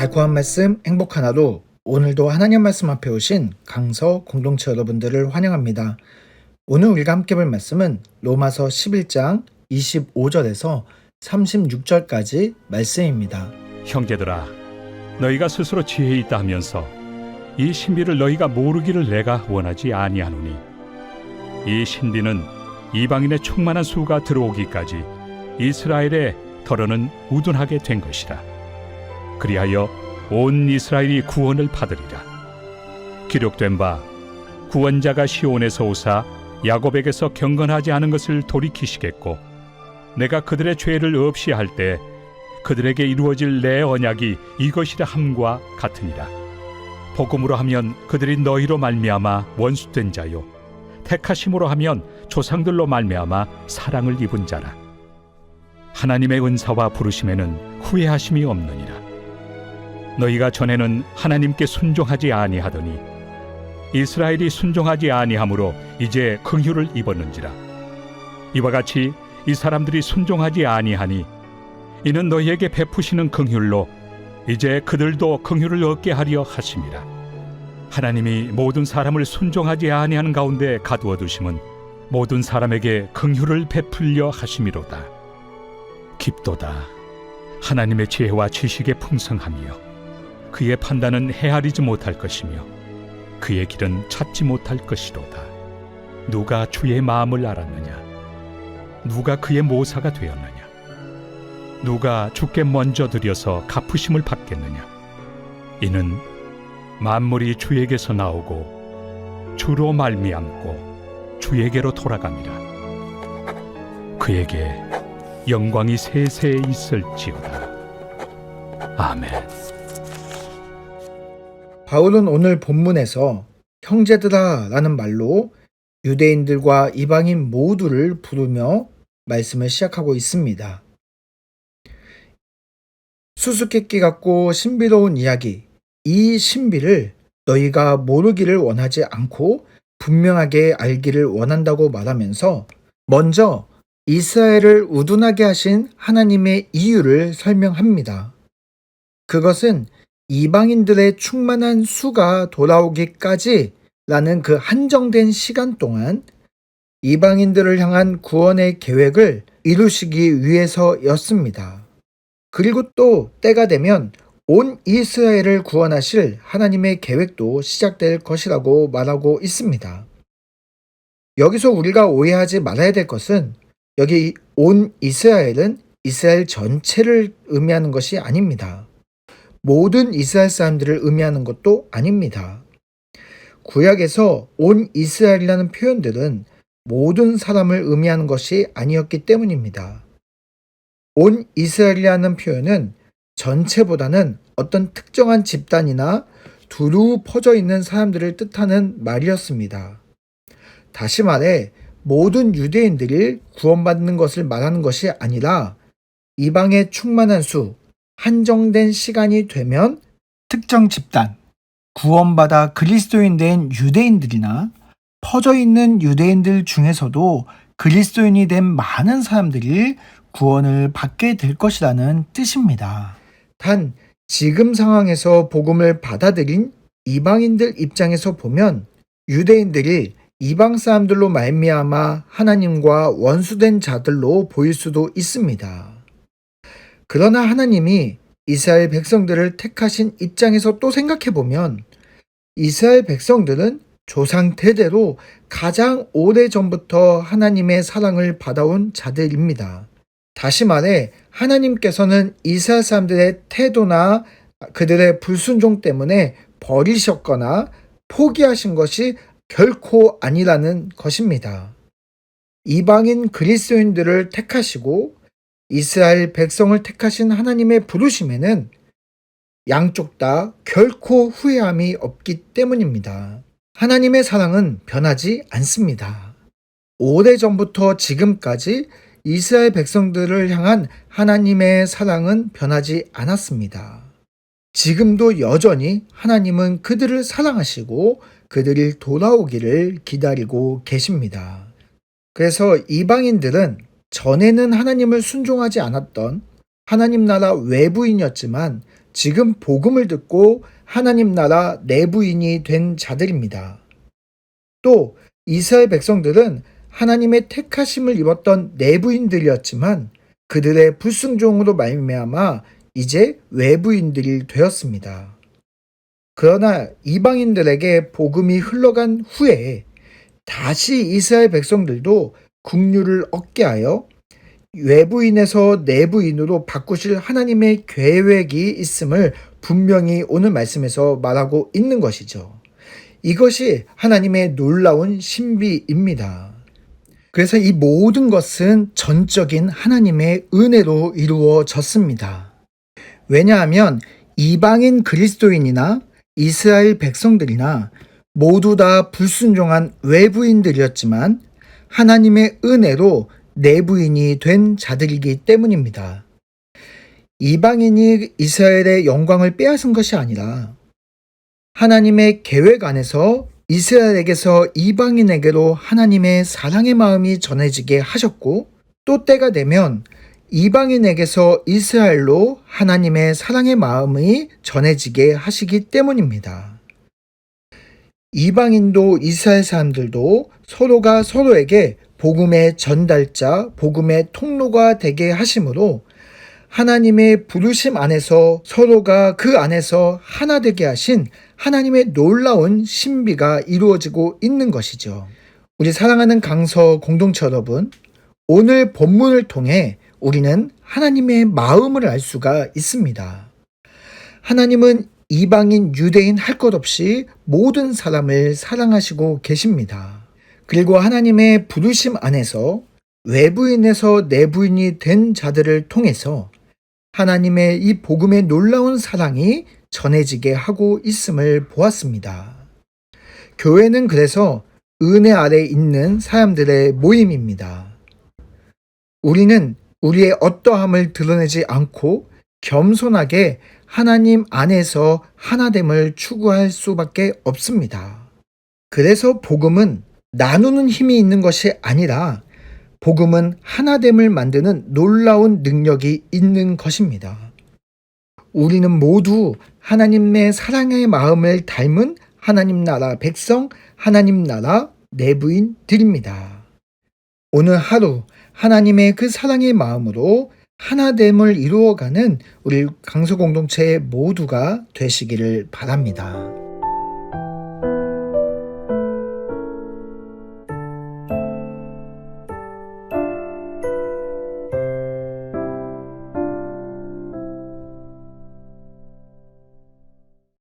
달콤한 말씀, 행복한 하루. 오늘도 하나님 말씀 앞에 오신 강서 공동체 여러분들을 환영합니다. 오늘 우리가 함께 볼 말씀은 로마서 11장 25절에서 36절까지 말씀입니다. 형제들아, 너희가 스스로 지혜 있다 하면서 이 신비를 너희가 모르기를 내가 원하지 아니하노니, 이 신비는 이방인의 충만한 수가 들어오기까지 이스라엘의 덜어는 우둔하게 된 것이라. 그리하여 온 이스라엘이 구원을 받으리라. 기록된 바 구원자가 시온에서 오사 야곱에게서 경건하지 않은 것을 돌이키시겠고, 내가 그들의 죄를 없이 할 때 그들에게 이루어질 내 언약이 이것이라 함과 같으니라. 복음으로 하면 그들이 너희로 말미암아 원수된 자요, 택하심으로 하면 조상들로 말미암아 사랑을 입은 자라. 하나님의 은사와 부르심에는 후회하심이 없느니라. 너희가 전에는 하나님께 순종하지 아니하더니 이스라엘이 순종하지 아니하므로 이제 긍휼을 입었는지라. 이와 같이 이 사람들이 순종하지 아니하니 이는 너희에게 베푸시는 긍휼로 이제 그들도 긍휼을 얻게 하려 하심이라. 하나님이 모든 사람을 순종하지 아니하는 가운데 가두어 두심은 모든 사람에게 긍휼을 베풀려 하심이로다. 깊도다. 하나님의 지혜와 지식의 풍성함이요, 그의 판단은 헤아리지 못할 것이며 그의 길은 찾지 못할 것이로다. 누가 주의 마음을 알았느냐? 누가 그의 모사가 되었느냐? 누가 주께 먼저 드려서 갚으심을 받겠느냐? 이는 만물이 주에게서 나오고 주로 말미암고 주에게로 돌아갑니다. 그에게 영광이 세세에 있을지어다. 아멘. 바울은 오늘 본문에서 형제들아 라는 말로 유대인들과 이방인 모두를 부르며 말씀을 시작하고 있습니다. 수수께끼 같고 신비로운 이야기, 이 신비를 너희가 모르기를 원하지 않고 분명하게 알기를 원한다고 말하면서 먼저 이스라엘을 우둔하게 하신 하나님의 이유를 설명합니다. 그것은 이방인들의 충만한 수가 돌아오기까지 라는 그 한정된 시간 동안 이방인들을 향한 구원의 계획을 이루시기 위해서였습니다. 그리고 또 때가 되면 온 이스라엘을 구원하실 하나님의 계획도 시작될 것이라고 말하고 있습니다. 여기서 우리가 오해하지 말아야 될 것은 여기 온 이스라엘은 이스라엘 전체를 의미하는 것이 아닙니다. 모든 이스라엘 사람들을 의미하는 것도 아닙니다. 구약에서 온 이스라엘이라는 표현들은 모든 사람을 의미하는 것이 아니었기 때문입니다. 온 이스라엘이라는 표현은 전체보다는 어떤 특정한 집단이나 두루 퍼져 있는 사람들을 뜻하는 말이었습니다. 다시 말해 모든 유대인들이 구원받는 것을 말하는 것이 아니라 이방의 충만한 수, 한정된 시간이 되면 특정 집단, 구원받아 그리스도인 된 유대인들이나 퍼져 있는 유대인들 중에서도 그리스도인이 된 많은 사람들이 구원을 받게 될 것이라는 뜻입니다. 단 지금 상황에서 복음을 받아들인 이방인들 입장에서 보면 유대인들이 이방 사람들로 말미암아 하나님과 원수된 자들로 보일 수도 있습니다. 그러나 하나님이 이스라엘 백성들을 택하신 입장에서 또 생각해보면 이스라엘 백성들은 조상 대대로 가장 오래전부터 하나님의 사랑을 받아온 자들입니다. 다시 말해 하나님께서는 이스라엘 사람들의 태도나 그들의 불순종 때문에 버리셨거나 포기하신 것이 결코 아니라는 것입니다. 이방인 그리스도인들을 택하시고 이스라엘 백성을 택하신 하나님의 부르심에는 양쪽 다 결코 후회함이 없기 때문입니다. 하나님의 사랑은 변하지 않습니다. 오래전부터 지금까지 이스라엘 백성들을 향한 하나님의 사랑은 변하지 않았습니다. 지금도 여전히 하나님은 그들을 사랑하시고 그들이 돌아오기를 기다리고 계십니다. 그래서 이방인들은 전에는 하나님을 순종하지 않았던 하나님 나라 외부인이었지만 지금 복음을 듣고 하나님 나라 내부인이 된 자들입니다. 또 이스라엘 백성들은 하나님의 택하심을 입었던 내부인들이었지만 그들의 불순종으로 말미암아 이제 외부인들이 되었습니다. 그러나 이방인들에게 복음이 흘러간 후에 다시 이스라엘 백성들도 긍휼을 얻게 하여 외부인에서 내부인으로 바꾸실 하나님의 계획이 있음을 분명히 오늘 말씀에서 말하고 있는 것이죠. 이것이 하나님의 놀라운 신비입니다. 그래서 이 모든 것은 전적인 하나님의 은혜로 이루어졌습니다. 왜냐하면 이방인 그리스도인이나 이스라엘 백성들이나 모두 다 불순종한 외부인들이었지만 하나님의 은혜로 내부인이 된 자들이기 때문입니다. 이방인이 이스라엘의 영광을 빼앗은 것이 아니라 하나님의 계획 안에서 이스라엘에게서 이방인에게로 하나님의 사랑의 마음이 전해지게 하셨고 또 때가 되면 이방인에게서 이스라엘로 하나님의 사랑의 마음이 전해지게 하시기 때문입니다. 이방인도 이스라엘 사람들도 서로가 서로에게 복음의 전달자, 복음의 통로가 되게 하심으로 하나님의 부르심 안에서 서로가 그 안에서 하나 되게 하신 하나님의 놀라운 신비가 이루어지고 있는 것이죠. 우리 사랑하는 강서 공동체 여러분, 오늘 본문을 통해 우리는 하나님의 마음을 알 수가 있습니다. 하나님은 이방인, 유대인 할 것 없이 모든 사람을 사랑하시고 계십니다. 그리고 하나님의 부르심 안에서 외부인에서 내부인이 된 자들을 통해서 하나님의 이 복음의 놀라운 사랑이 전해지게 하고 있음을 보았습니다. 교회는 그래서 은혜 아래 있는 사람들의 모임입니다. 우리는 우리의 어떠함을 드러내지 않고 겸손하게 하나님 안에서 하나됨을 추구할 수밖에 없습니다. 그래서 복음은 나누는 힘이 있는 것이 아니라 복음은 하나됨을 만드는 놀라운 능력이 있는 것입니다. 우리는 모두 하나님의 사랑의 마음을 닮은 하나님 나라 백성, 하나님 나라 내부인들입니다. 오늘 하루 하나님의 그 사랑의 마음으로 하나됨을 이루어가는 우리 강서 공동체 모두가 되시기를 바랍니다.